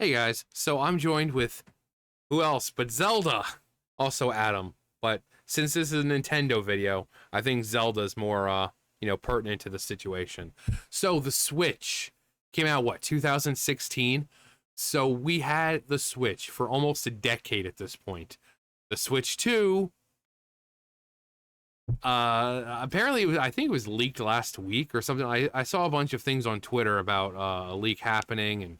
Hey guys, so I'm joined with who else but Zelda, also Adam. But since this is a Nintendo video, I think Zelda's more pertinent to the situation. So the Switch came out what, 2016? So we had the Switch for almost a decade at this point. The Switch 2 apparently I think it was leaked last week or something. I saw a bunch of things on Twitter about a leak happening and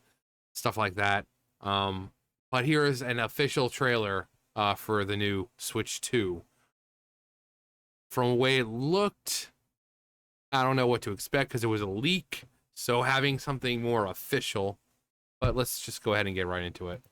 stuff like that. Um, but here is an official trailer for the new Switch 2. From the way it looked, I don't know what to expect because it was a leak. So having something more official, but let's just go ahead and get right into it.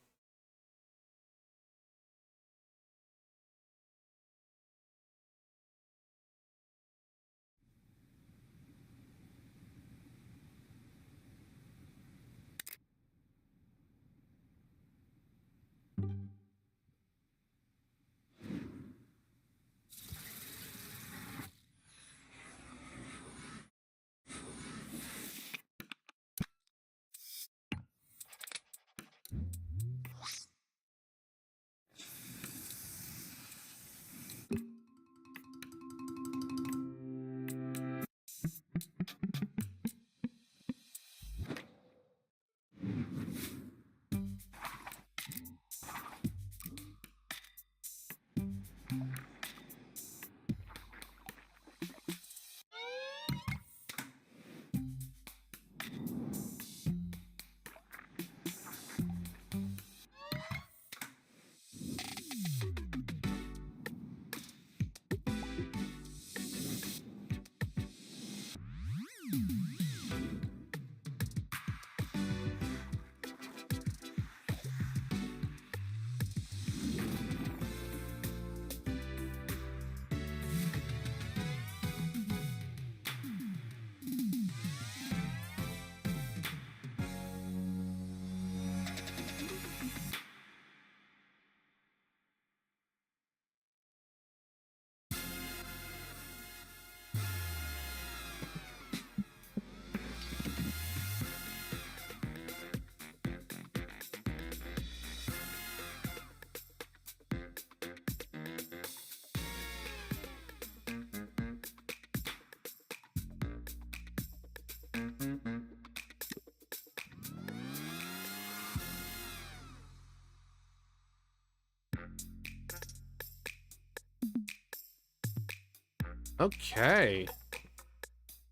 Okay.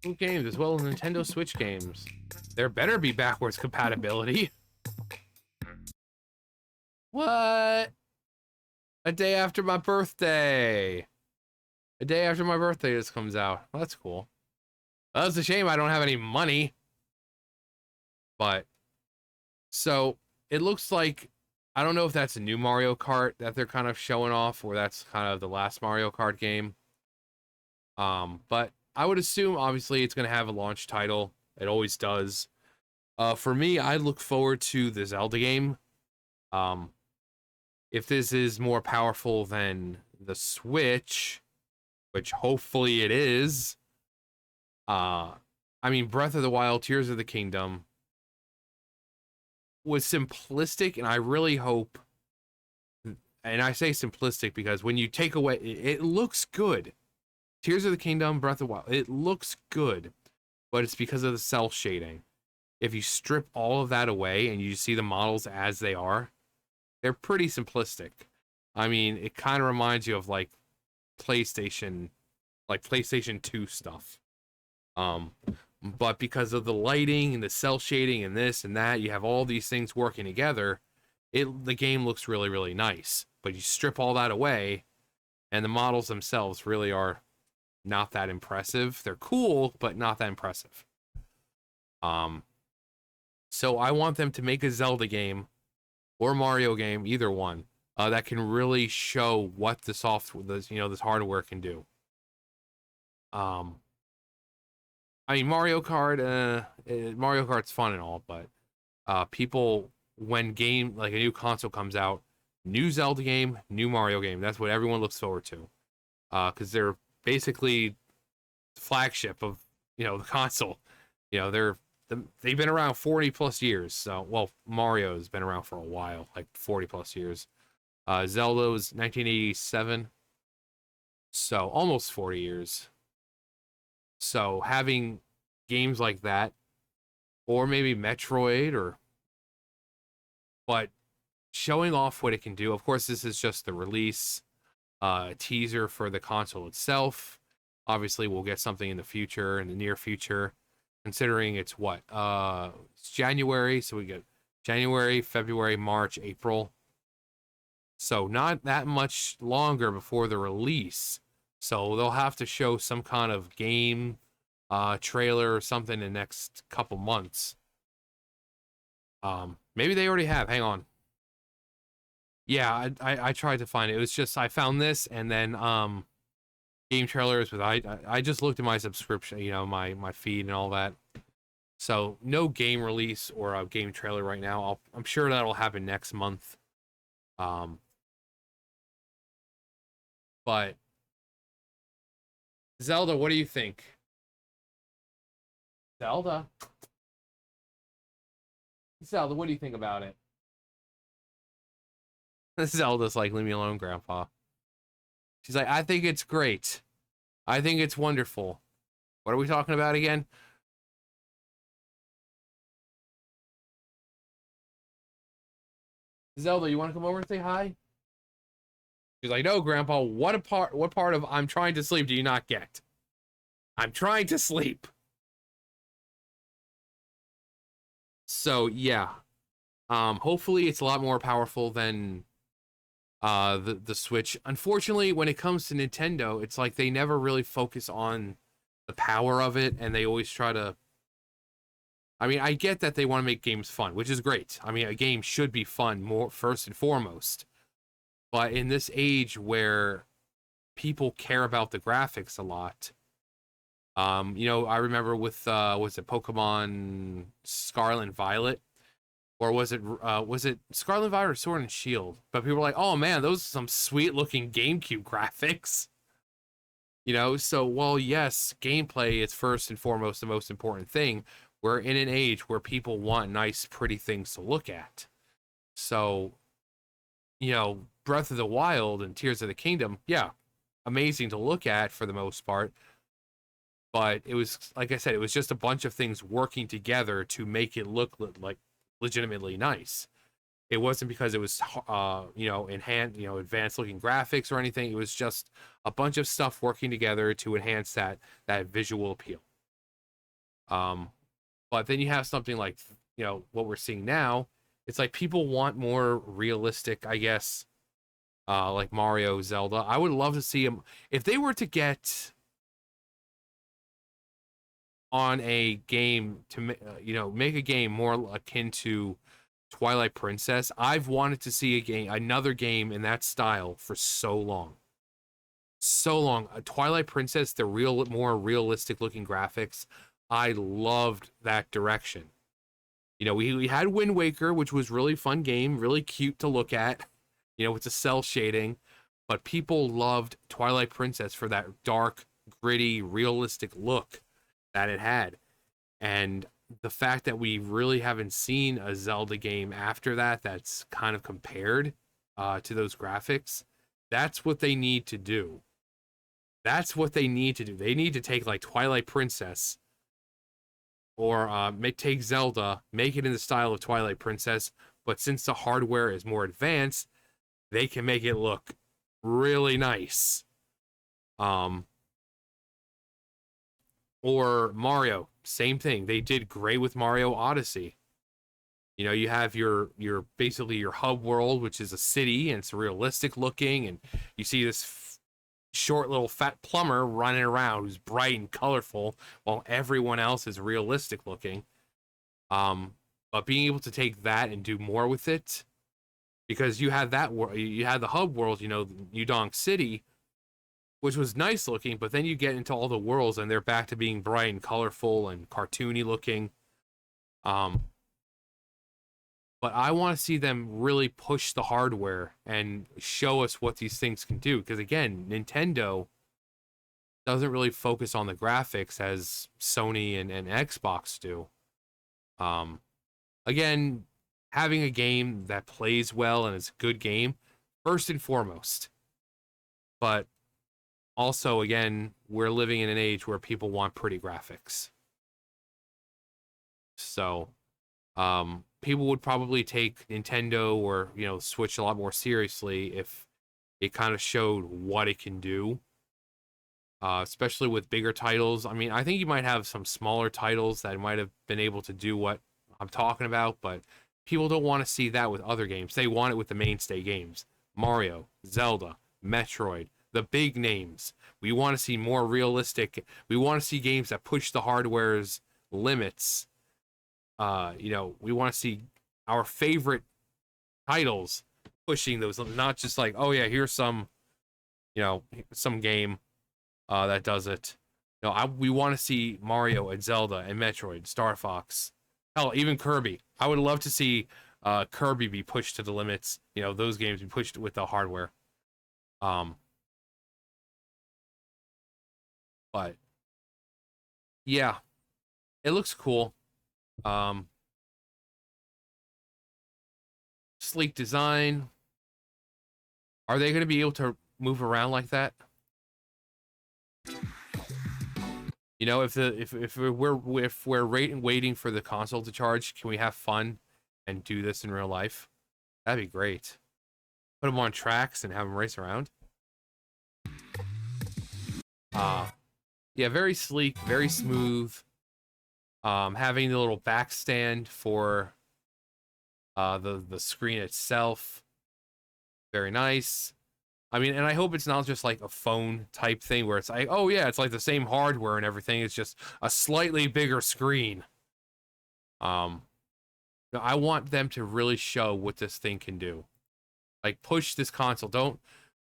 New games as well as Nintendo Switch games. There better be backwards compatibility. What? A day after my birthday. A day after my birthday this comes out. Well, that's cool. Well, that's a shame I don't have any money. But so it looks like I don't know if that's a new Mario Kart that they're kind of showing off or that's kind of the last Mario Kart game. But I would assume obviously it's gonna have a launch title. It always does. For me, I look forward to the Zelda game. Um, if this is more powerful than the Switch, which hopefully it is, uh, I mean, Breath of the Wild, Tears of the Kingdom was simplistic, and I really hope, and I say simplistic because when you take away, it looks good. Tears of the Kingdom, Breath of the Wild, it looks good, but it's because of the cell shading. If you strip all of that away and you see the models as they are, they're pretty simplistic. I mean, it kind of reminds you of PlayStation, like PlayStation 2 stuff. Um, but because of the lighting and the cell shading and this and that, you have all these things working together. The game looks really, really nice. But you strip all that away, and the models themselves really are not that impressive. They're cool, but not that impressive. So I want them to make a Zelda game or Mario game, either one, that can really show what the software, this hardware can do. I mean, Mario Kart's fun and all, but people, when a new console comes out, new Zelda game, new Mario game, that's what everyone looks forward to, because they're basically the flagship of the console. They're they've been around 40 plus years. So, well, Mario's been around for a while, like 40 plus years. Zelda was 1987, so almost 40 years. So having games like that, or maybe Metroid, or but showing off what it can do. Of course, this is just the release teaser for the console itself. Obviously, we'll get something in the future, in the near future, considering it's what it's January, so we get January, February, March, April. So not that much longer before the release. So they'll have to show some kind of game trailer or something in the next couple months. Maybe they already have. Hang on. Yeah, I tried to find it. It was just I found this and then game trailers with I just looked at my subscription, you know, my feed and all that. So no game release or a game trailer right now. I'm sure that'll happen next month. But Zelda, what do you think? Zelda? Zelda, what do you think about it? Zelda's like, leave me alone, Grandpa. She's like, I think it's great. I think it's wonderful. What are we talking about again? Zelda, you want to come over and say hi? She's like, no, Grandpa, what part of I'm trying to sleep do you not get? I'm trying to sleep. So yeah. Hopefully it's a lot more powerful than the Switch. Unfortunately, when it comes to Nintendo, it's like they never really focus on the power of it, and they always try to. I mean, I get that they want to make games fun, which is great. I mean, a game should be fun more first and foremost. But in this age where people care about the graphics a lot, you know, I remember with was it Pokemon Scarlet and Violet, or was it Scarlet and Violet or Sword and Shield? But people were like, oh man, those are some sweet looking GameCube graphics. You know, so while yes, gameplay is first and foremost the most important thing, we're in an age where people want nice, pretty things to look at. So, you know, Breath of the Wild and Tears of the Kingdom, yeah, amazing to look at for the most part. But it was, like I said, it was just a bunch of things working together to make it look like legitimately nice. It wasn't because it was, you know, enhanced, you know, advanced looking graphics or anything. It was just a bunch of stuff working together to enhance that visual appeal. But then you have something like, you know, what we're seeing now. It's like people want more realistic, I guess, like Mario, Zelda. I would love to see them if they were to get on a game to, you know, make a game more akin to Twilight Princess. I've wanted to see another game in that style for so long. So long. Twilight Princess, the more realistic looking graphics. I loved that direction. You know, we had Wind Waker, which was really fun game, really cute to look at. You know, it's a cell shading, but people loved Twilight Princess for that dark, gritty, realistic look that it had. And the fact that we really haven't seen a Zelda game after that that's kind of compared to those graphics, that's what they need to do. That's what they need to do. They need to take like Twilight Princess or take Zelda, make it in the style of Twilight Princess, but since the hardware is more advanced, they can make it look really nice. Or Mario, same thing. They did great with Mario Odyssey. You know, you have your basically your hub world, which is a city, and it's realistic looking, and you see this short little fat plumber running around who's bright and colorful, while everyone else is realistic looking. But being able to take that and do more with it, because you had you had the hub world, you know, Udon City, which was nice looking, but then you get into all the worlds and they're back to being bright and colorful and cartoony looking. But I want to see them really push the hardware and show us what these things can do. Because again, Nintendo doesn't really focus on the graphics as Sony and Xbox do. Um, again, having a game that plays well and is a good game, first and foremost. But also, again, we're living in an age where people want pretty graphics. So, people would probably take Nintendo or, Switch a lot more seriously if it kind of showed what it can do. Especially with bigger titles. I mean, I think you might have some smaller titles that might have been able to do what I'm talking about, but people don't want to see that with other games. They want it with the mainstay games. Mario, Zelda, Metroid, the big names. We want to see more realistic. We want to see games that push the hardware's limits. We want to see our favorite titles pushing those, not just like, oh yeah, here's some game that does it. We want to see Mario and Zelda and Metroid, Star Fox, hell, even Kirby. I would love to see Kirby be pushed to the limits. Those games be pushed with the hardware. Um, but yeah, it looks cool. Um, Sleek design. Are they going to be able to move around like that? If we're waiting for the console to charge, can we have fun and do this in real life? That'd be great. Put them on tracks and have them race around. Yeah, very sleek, very smooth. Having the little back stand for the screen itself, very nice. I mean, and I hope it's not just like a phone type thing where it's like, oh yeah, it's like the same hardware and everything. It's just a slightly bigger screen. I want them to really show what this thing can do. Like push this console.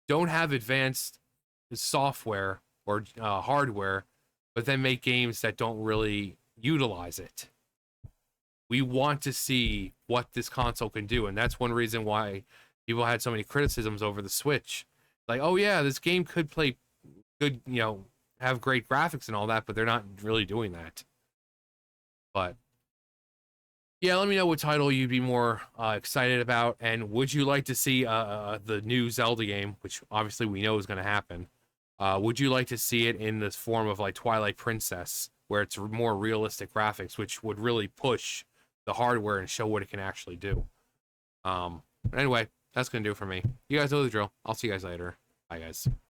Don't have advanced software or hardware, but then make games that don't really utilize it. We want to see what this console can do, and that's one reason why people had so many criticisms over the Switch. Like, oh yeah, this game could play good, have great graphics and all that, but they're not really doing that. But yeah, let me know what title you'd be more excited about, and would you like to see the new Zelda game, which obviously we know is going to happen? Would you like to see it in this form of like Twilight Princess, where it's more realistic graphics, which would really push the hardware and show what it can actually do? Anyway, that's gonna do it for me. You guys know the drill. I'll see you guys later. Bye, guys.